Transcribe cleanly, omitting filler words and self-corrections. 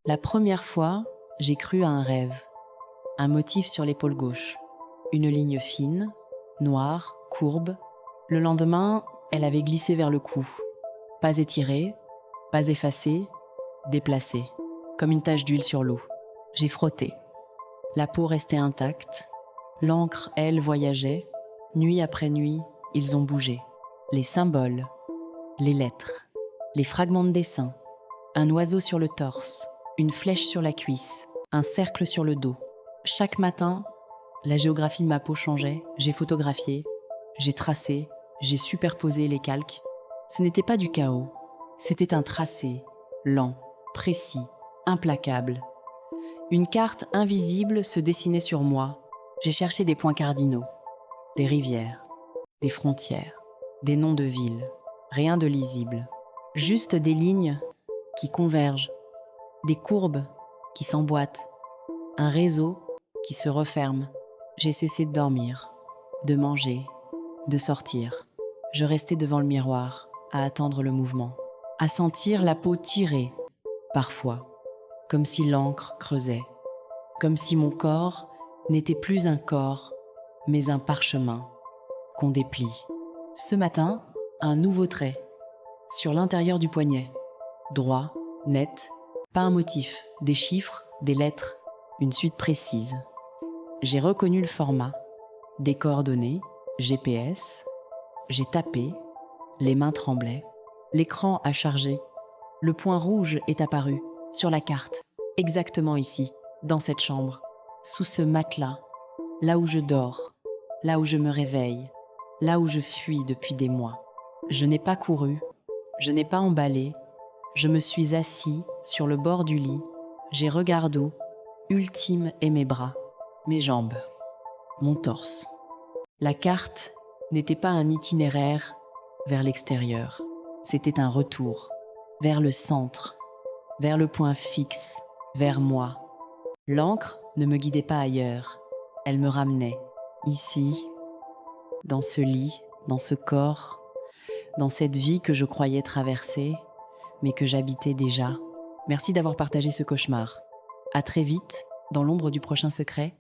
La première fois, j'ai cru à un rêve. Un motif sur l'épaule gauche. Une ligne fine, noire, courbe. Le lendemain, elle avait glissé vers le cou. Pas étirée, pas effacée, déplacée. Comme une tache d'huile sur l'eau. J'ai frotté. La peau restait intacte. L'encre, elle, voyageait. Nuit après nuit, ils ont bougé. Les symboles, les lettres, les fragments de dessin. Un oiseau sur le torse, une flèche sur la cuisse, un cercle sur le dos. Chaque matin, la géographie de ma peau changeait. J'ai photographié, j'ai tracé, j'ai superposé les calques. Ce n'était pas du chaos, c'était un tracé, lent, précis, implacable. Une carte invisible se dessinait sur moi. J'ai cherché des points cardinaux, des rivières, des frontières, des noms de villes. Rien de lisible, juste des lignes qui convergent, des courbes qui s'emboîtent, un réseau qui se referme. J'ai cessé de dormir, de manger, de sortir. Je restais devant le miroir, à attendre le mouvement, à sentir la peau tirer, parfois, comme si l'encre creusait, comme si mon corps n'était plus un corps, mais un parchemin qu'on déplie. Ce matin, un nouveau trait, sur l'intérieur du poignet, droit, net, pas un motif, des chiffres, des lettres, une suite précise. J'ai reconnu le format, des coordonnées, GPS, j'ai tapé, les mains tremblaient, l'écran a chargé, le point rouge est apparu, sur la carte, exactement ici, dans cette chambre, sous ce matelas, là où je dors, là où je me réveille, là où je fuis depuis des mois. Je n'ai pas couru, je n'ai pas emballé, je me suis assis sur le bord du lit, j'ai regardé d'eau, ultime et mes bras, mes jambes, mon torse. La carte n'était pas un itinéraire vers l'extérieur, c'était un retour, vers le centre, vers le point fixe, vers moi. L'encre ne me guidait pas ailleurs, elle me ramenait, ici, dans ce lit, dans ce corps, dans cette vie que je croyais traverser, mais que j'habitais déjà. Merci d'avoir partagé ce cauchemar. À très vite, dans l'ombre du prochain secret.